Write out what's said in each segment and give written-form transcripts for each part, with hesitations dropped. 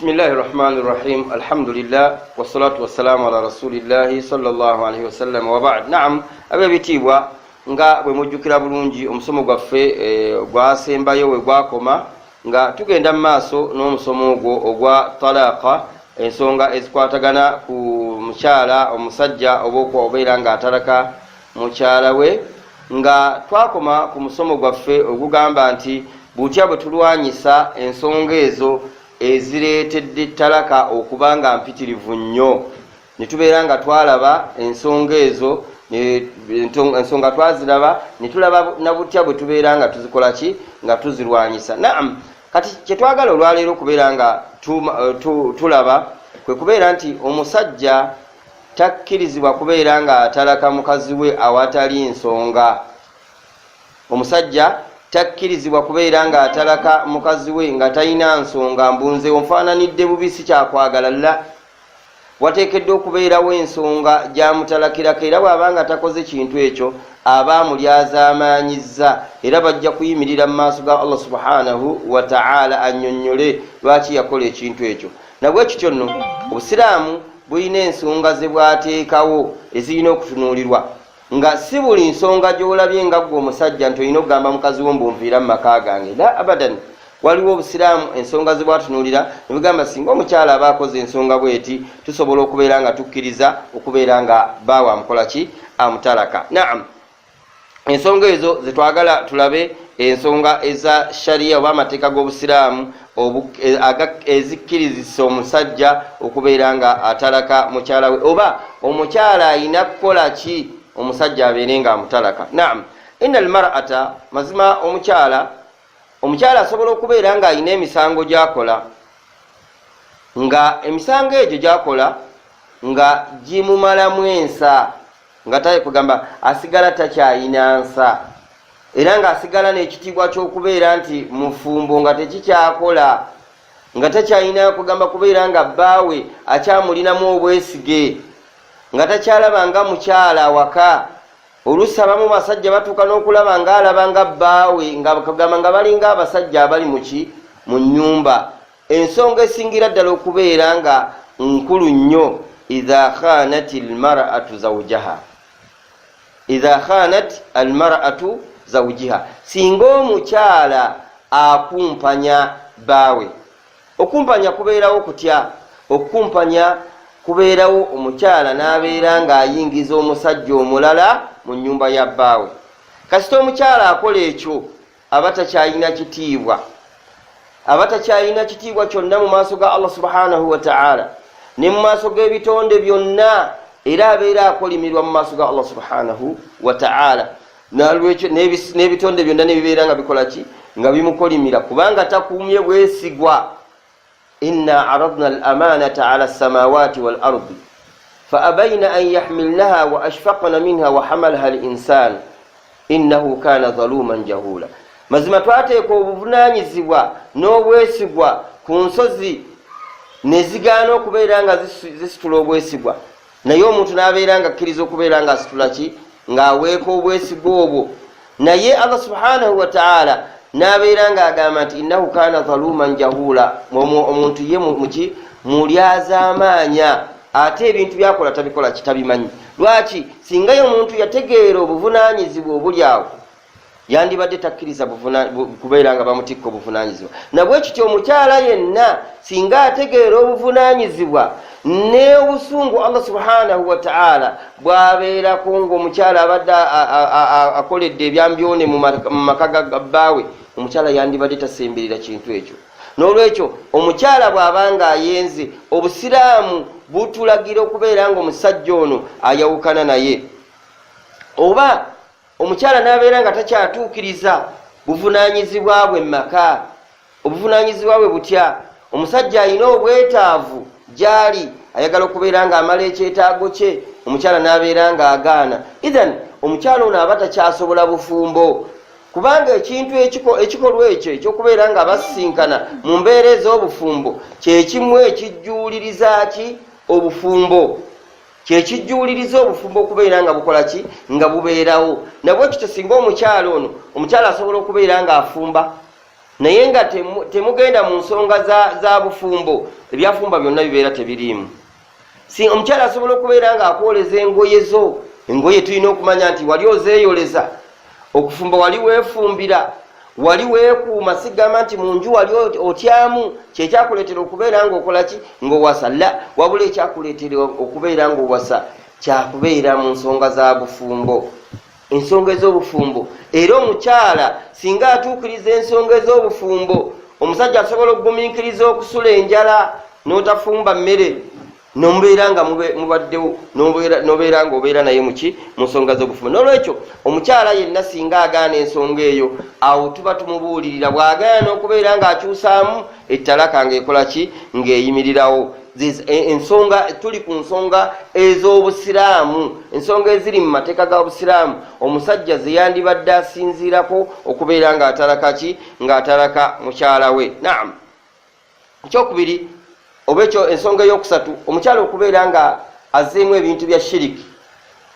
Bismillahir Rahmanir Rahim. Alhamdulillah wassalatu wassalamu ala rasulillah sallallahu alaihi wasallam wa ba'd. Naam, ababitibwa nga bwe mujjukira bulungi omusomo gwaffe gwasembayo we gwakoma nga tugenda maaso n'omusomo ogwa talaqa, ensonga ezikwatagana ku mukyala omusajja obeera nga atalaka mukyala we, nga twakoma ku musomo gwaffe ogugamba nti butya bwe tulwanyisa ensonga ezo ezireetedde talaka okubanga mpitirivu nnyo. Ne tubeera nga twalaba ensonga ezo, ensonga twaziraba, ne tulaba na butya bwe tubeera nga tuzikola ki, nga tuzirwanyisa. Naam, kati kyetwagala olwaleero okubeera nga tulaba kwe kubeera nti omusajja takkirizibwa kubeera nga atalaka mukazi we awatali nsonga. Omusajja takkirizibwa kubeera nga atalaka mukazi we nga talina nsonga. Mbunze onfaananidde bubisi kyakwagala la, wateekeddwa okubeerawo ensonga gyamutalakirako, era bw'abanga takoze kintu ekyo aba amulyazaamaanyizza, era bajja kuyimirira mu maaso ga Allah subhanahu wa ta'ala annyonnyole lwaki yakola ekintu ekyo. Nabwe kityo nno obusiraamu bulina ensonga ze bwateekawo ezirina okutunuulirwa, nga si buli nsonga gy'olabye nga gwe omusajja nti olina okugamba mukazi wo mbunviira mu maka gange. La abadan, waliwo obusiraamu ensonga ze bwatunuulira ne bugamba singa omukyala aba akoze ensonga bweti tusobola okubeera nga tukkiriza okubeera nga baawe amukola ki, amutalaka. Naam, ensonga ezo zetwagala tulabe, ensonga eza sharia oba amateeka g'obusiraamu ezikkirizisa omusajja okubeera nga atalaka mukyala we, oba omukyala alina kukola ki omusajja abeere nga amutalaka. Naam, inna almar'ata, mazima omukyala asobola okubeera nga alina emisango gy'akola, nga emisango egyo gy'akola nga gimumalamu ensa, nga kugamba asigala takyalina nsa, era nga asigala n'ekitiibwa ky'okubeera nti mufumbo nga tekikyakola, nga takyalina kugamba kubeera nga bbaawe akyamulinamu obwesige, nga takyalaba nga mukyala waka. Oluusi abamu basajja batuuka n'okulaba nga alaba nga bbaawe, nga kugamba nga balinga abasajja abali mu nnyumba. Ensonga esingira ddala okubeera nga nkulu nnyo, idha khanat almar'atu zawjaha, idha khanat almar'atu zawjiha, singa omukyala akumpanya bbaawe. Okumpanya kubeerawo kutya? Okumpanya kubeerawo omukyala n'abeera ng'ayingiza omusajja omulala mu nnyumba ya bbaawe. Kasita omukyala akola ekyo aba takyalina kitiibwa, aba takyalina kitiibwa kyonna mu maaso ga Allah subhanahu wa ta'ala ne mu maaso g'ebitonde byonna, era abeera akolimirwa mu maaso ga Allah subhanahu wa ta'ala. Nalwekyo n'ebitonde byonna ne bibeera nga bikola ki, nga bimukolimira, kubanga takuumye bwesigwa. Inna aradna al-amanata ala as-samawati wal ardi fa abayna an yahmilnaha wa ashfaqna minha wa hamalaha al-insan innahu kana zaluman jahula. Mazima twateeka obuvunaanyizibwa n'obwesigwa ku nsozi ne zigaana okubeera nga zisitula obwesigwa, naye omuntu n'abeera nga akkiriza okubeera nga asitula ki, ng'aweeka obwesigwa obwo. Naye Allah subhanahu wa ta'ala n'abeera ng'agamba nti innahu kana zaluman jahula, omuntu ye mulyazaamaanya, ate ebintu byakola tabikola kitabimanyi. Lwaki? Singayo omuntu yategeera obuvunaanyizibwa obuli awo, yandibadde takkiriza kubeera nga bamutikka obuvunaanyizibwa. Nabwe kityo omukyala yenna singa ategeera obuvunaanyizibwa n'obusungu Allah subhanahu wa ta'ala bw'abeerako ng'omukyala abadde akoledde ebyambyone mu maka ga bbaawe, omukyala yandibadde tasemberera kintu ekyo. N'olwekyo omukyala bw'abanga ayenze, obusiraamu butulagira okubeera ng'omusajja ono ayawukana naye. Oba omukyala n'abeera nga takyatuukiriza buvunaanyizibwa bwe mu maka, obuvunaanyizibwa bwe butya? Omusajja alina obwetaavu gyali, ayagala okubeera nga amala ekyetaago kye, omukyala n'abeera nga agaana. Idhan omukyala ono aba takyasobola bufumbo, kubanga ekintu ekikolwa ekyo ekyokubeera nga basinkana mu mbeera ez'obufumbo kyekimu ekijjuuliriza ki, obufumbo. Kyekijjuuliriza obufumbo okubeera nga bukola ki, nga bubeerawo. Nabwe kityo singa omukyala ono, omukyala asobola okubeera nga afumba, naye nga temugenda mu nsonga za bufumbo, ebyafumba byonna bibeera tebiriimu. Si omukyala asobola okubeera nga akwoleza engoye zo, engoye tulina okumanya nti wali ozeeyoleza, okufumba wali weefumbira, wali weekuuma, sigamba nti mu nju wali otyamu, kyekyakuleetera okubeera ng'okola ki, ng'owasa. La, wabula ekyakuleetera okubeera ng'owasa kyakubeera mu nsonga za bufumbo, ensonga ez'obufumbo. Era omukyala singa atuukiriza ensonga ez'obufumbo, omusajja asobola okugumiikiriza okusula enjala n'otafumba mmere, nomubeera nga mubaddewo, nobeera nga obeera naye muki mu nsonga z'obufumbo. N'olwekyo omukyala yenna singa agaana ensonga eyo, awo tuba tumubuulirira. Bw'agaana okubeera ng'akyusaamu ettalaka ng'ekola ki, ng'eyimirirawo. Ensonga tuli ku nsonga ez'obusiraamu, ensonga eziri mu mateeka g'obusiraamu, omusajja ze yandibadde asinziirako okubeera ng'atalaka ki, ng'atalaka mukyala we. Naam, ekyokubiri oba ekyo ensonga ey'okusatu, omukyala okubeera nga azzeemu ebintu bya shiriki,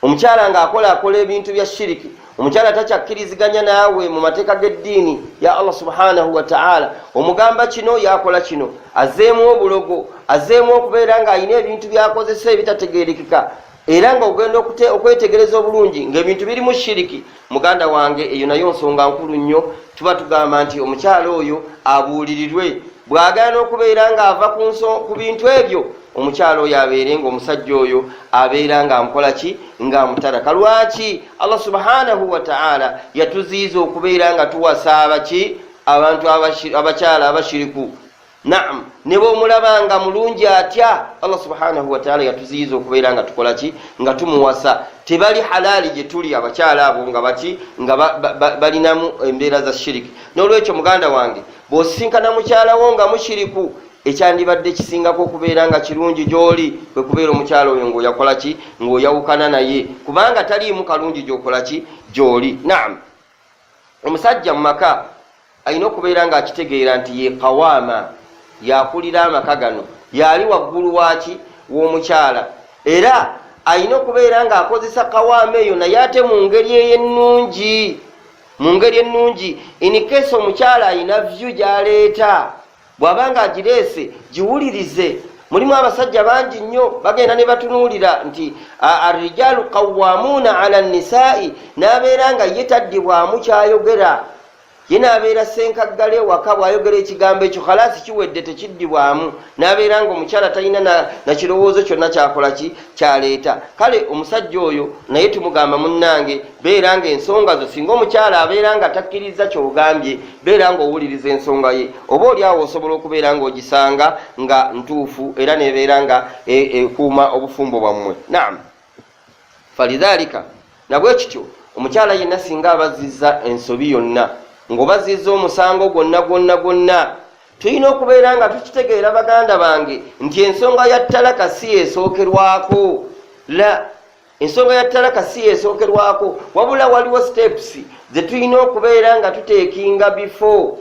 omukyala ng'akola ebintu bya shiriki, omukyala takyakkiriziganya naawe mu mateeka g'eddiini ya Allah subhanahu wa ta'ala, omugamba kino yakola kino, azzeemu obulogo, azzeemu okubeera ng'alina ebintu byakozesa ebitategeerekeka, era nga ogenda okwetegereza obulungi ng'ebintu biri mu shiriki, muganda wange, eyo nayo nsonga nkulu nnyo. Tuba tugamba nti omukyala oyo abuulirirwe. Bw'agaana okubeera ng'ava ku bintu ebyo, omukyala oyo abeere ng'omusajja oyo abeera ng'amukola ki, ng'amutalaka. Lwaki? Allah subhanahu wa ta'ala yatuziiza okubeera nga tuwasa abaki, abantu abakyala abashiriku. Naam, ne bw'omulaba nga mulungi atya, Allah subhanahu wa ta'ala yatuziiza okubeera nga tukola ki, nga tumuwasa. Tebali halaali gye tuli abakyala abo nga baki, nga balinamu embeera za shiriki. N'olwekyo muganda wange, bw'osisinkana mukyalawo nga mushiriku, ekyandibadde kisingako okubeera nga kirungi gy'oli kwe kubeera omukyala oyo ng'oyakola ki, ng'oyawukana naye, kubanga taliimu kalungi gy'okola ki, gy'oli. Naam, omusajja mu maka alina okubeera ng'akitegeera nti ye kawaama, yakulira amaka gano, yali waggulu waki w'omukyala, era alina okubeera ng'akozesa kawaama eyo naye ate mu ngeri ey'ennungi, mu ngeri ennungi. Inikesi omukyala alina vyu gy'aleeta, bw'abanga agireese giwulirize. Mulimu abasajja bangi nnyo bagenda ne batunuulira nti arrijalu qawwamuna ala nisaa'i, n'abeera nga ye taddibwamu kyayogera, ye n'abeera senkaggale waka, bw'ayogera ekigambo ekyo khalaasi kiwedde, tekiddibwamu, n'abeera nga omukyala talina na kirowoozo kyonna kyakola ki, kyaleeta. Kale omusajja oyo naye tumugamba munnange, beera nga ensonga zo, singa omukyala abeera nga takkiriza ky'ogambye, beera nga owuliriza ensonga ye, oba oli awo osobola okubeera ng'ogisanga nga ntuufu, era nebeera nga ekuuma obufumbo bwammwe. Naam, falidhalika nabwe kityo omukyala yenna singa abazizza ensobi yonna, ng'obazizza omusango gwonna, tulina okubeera nga tukitegeera baganda bange nti ensonga ya ttalaka si esookerwako. La, ensonga ya ttalaka si esookerwako, wabula waliwo steps ze tulina okubeera nga tuteekinga before.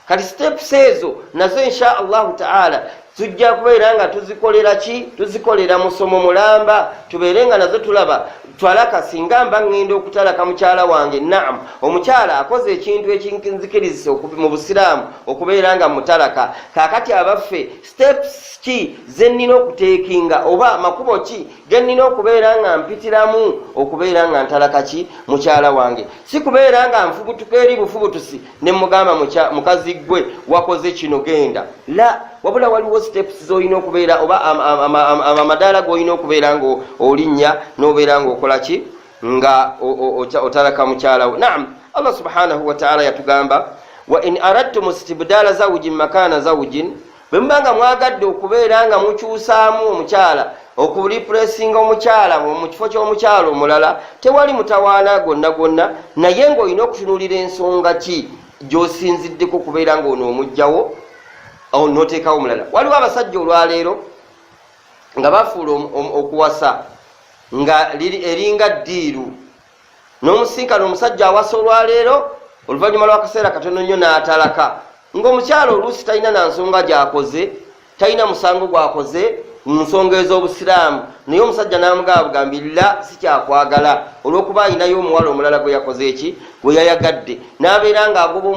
Kati steps ezo nazo insha Allahu ta'ala tujja kubeera nga tuzikolera ki, tuzikolera musomo mulamba, tubeere nga nazo tulaba twalaka singa mba ngenda okutalaka mukyala wange. Naam, omukyala akoze ekintu ekinzikirizisa mu busiraamu okubeera nga mutalaka. Kaakati abaffe steps ki ze nnina okuteekinga, oba makubo ki ge nnina okubeera nga mpitiramu okubeera nga ntalaka ki, mukyala wange? Si kubeera nga nfubutuka eri bufubutusi ne mugamba mukazi gwe wakoze kino genda. La, wabula waliwo steps z'olina okubeera, oba amadaala g'olina okubeera nga olinnya n'obeera nga okola ki, nga otalaka mukyala we. Naam, Allah subhanahu wa ta'ala yatugamba wa in aradtum istibdala zawjin makana zawjin, bwe mubanga mwagadde okubeera nga mukyusaamu omukyala, okulipulesinga omukyala mu kifo ky'omukyala omulala, tewali mutawaana gonna, naye ng'olina okutunuulira ensonga ki gy'osinziddeko okubeera ng'ono omugjawo n'oteekawo omulala. Waliwo abasajja olwaleero nga bafuula okuwasa nga eringa ddiiru, n'omusinkana omusajja awasa olwaleero, oluvannyuma lw'akaseera katono nnyo n'atalaka, ng'omukyala oluusi talina na nsonga gy'akoze, talina musango gwakoze mu nsonga ez'obusiraamu, naye omusajja n'amugamba bugambirira si kyakwagala, olw'okuba ayinayo omuwala omulala gwe yakoze eki gwe yayagadde n'abeera ng'agoba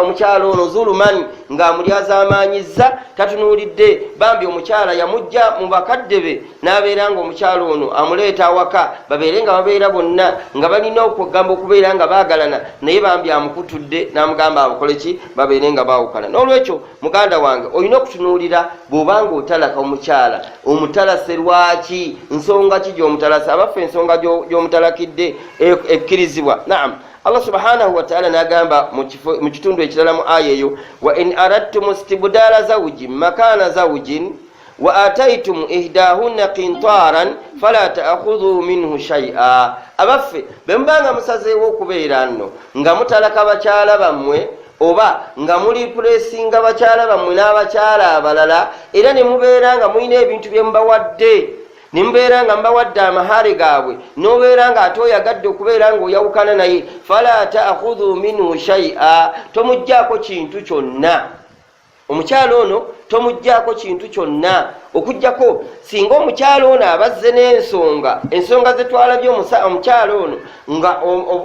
omukyala ono zulumani ng'amulyazaamaanyizza tatunuulidde bambi omukyala yamujja mu bakadde be n'abeera ng'omukyala ono amuleeta awaka babeere nga babeera bonna nga balina okugamba okubeera nga baagalana naye bambi amukutudde n'amugamba abukole ki babeere nga baawukana. N'olwekyo muganda wange olina okutunuulira bw'obanga otalaka omukyala omutalase lwaki, nsonga ki gy'omutalase? Abaffe ensonga gy'omutalakidde ekkirizibwa. Naam, Allah subhanahu wa ta'ala n'agamba mu kitundu ekirala mu aya eyo, wa in aradtum istibdala zawjin makana zawjin wa ataitum ihdahunna qintaran fala ta'khudhu minhu shay'a. Abaffe bembanga musazeewo okubeera nno nga mutalaka bakyala bammwe oba nga muli pulesinga bakyala bammwe n'abakyala abalala era ne mubeera nga mulina ebintu bye mubawadde nimbeera nga mbawadde amahare gaabwe n'obeera nga ate oyagadde okubeera ng'oyawukana naye fala ta'khudhu minhu shay'a, tomugjaako kintu kyonna. Omukyala ono tomugjaako kintu kyonna okuggyako singa omukyala ono abazze n'ensonga ze twalabye omukyala ono nga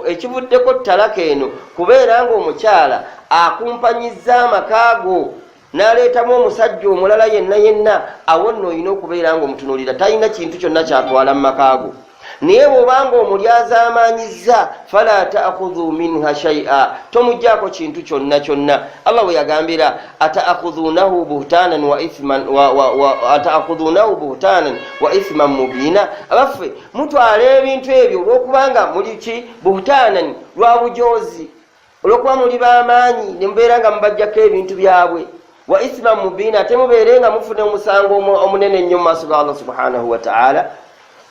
ekivuddeko talaka eno kubeera ng'omukyala akumpanyizza amakaago n'aleetamu omusajja omulala yenna awo nno olina okubeera ng'omutunuulira talina kintu kyonna kyatwala mu makaago. Naye bw'obanga omulyazaamaanyizza fala ta'khudhu minha shay'a, tomugjaako kintu kyonna. Allah bwe yagambira ata'khudhunahu buhtanan wa ithman mubiina. Abaffe mutwala ebintu ebyo olw'okubanga muli ki buhtanan, lwa bujoozi, olw'okuba muli b'amaanyi ne mubeera nga mubajjako ebintu byabwe, wa ithman mubiina, ate mubeere nga mufuna omusango omunene ennyo mu maaso ga Allah subhanahu wa ta'ala.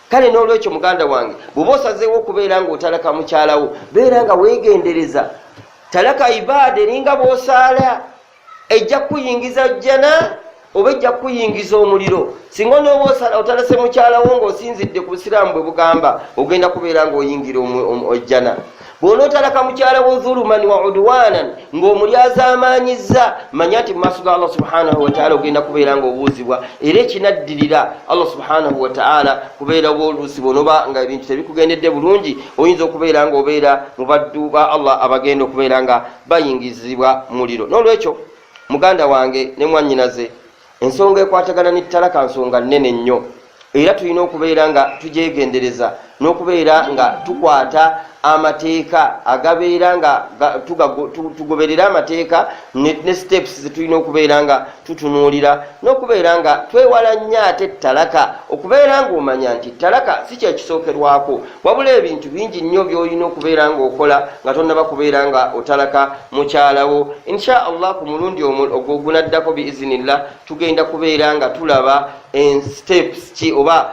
Kale n'olwekyo muganda wange bw'oba osazeewo okubeera ng'otalaka mukyalawo beera nga weegendereza. Talaka ibaada eringa bw'osaala ejja kuyingiza jjana oba ejja kuyingiza omuliro. Singa n'oba otalase mukyalawo ng'osinzidde ku busiraamu bwe bugamba ogenda kubeera ng'oyingira ojjana. Bw'onootalaka mukyalawo zulumani wa udwanan ng'omulyazaamaanyizza manya nti mu maaso ga Allah subhanahu wa ta'ala ogenda kubeera ng'obuuzibwa era ekinaddirira Allah subhanahu wa ta'ala kubeera bw'oluusi bw'onoba nga ebintu tebikugendedde bulungi oyinza okubeera ng'obeera mu baddu ba Allah abagenda okubeera nga bayingizibwa muliro. N'olwekyo muganda wange ne mwannyinaze ensonga ekwatagana n'ettalaka nsonga nnene nnyo era tulina okubeera nga tugyegendereza n'okubeera nga tukwata amateeka agabeera nga tugoberera amateeka ne steps zetulina okubeera nga tutunuulira n'okubeera nga twewala nnyo ate ettalaka okubeera ng'omanya nti ettalaka si kyekisookerwako wabula ebintu bingi nnyo by'olina okubeera ng'okola nga tonnaba kubeera nga otalaka mukyalawo. Insha Allah ku mulundi ogunaddako biizinillah tugenda kubeera nga tulaba steps ki oba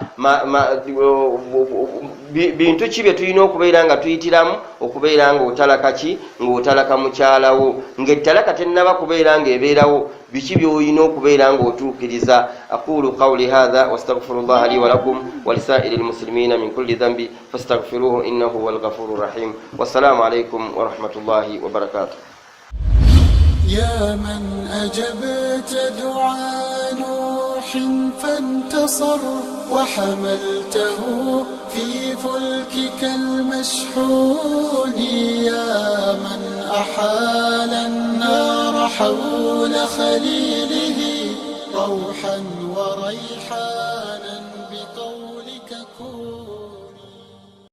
bintu ki bye tulina okubeera nga tuyitiramu okubeera ng'otalaka ki ng'otalaka mukyalawo ng'ettalaka tennaba kubeera ng'ebeerawo biki by'olina okubeera ng'otuukiriza. Aqulu qawli hadha wastaghfirullaha li wa lakum wa lisaa'iril muslimina min kulli dhanbi fastaghfiruhu innahu huwal ghafurur rahim. Wassalamu alaykum wa rahmatullahi wa barakatuh. يا من أجبت دعاء نوح فانتصر وحملته في فلكك المشحون يا من أحال النار حول خليل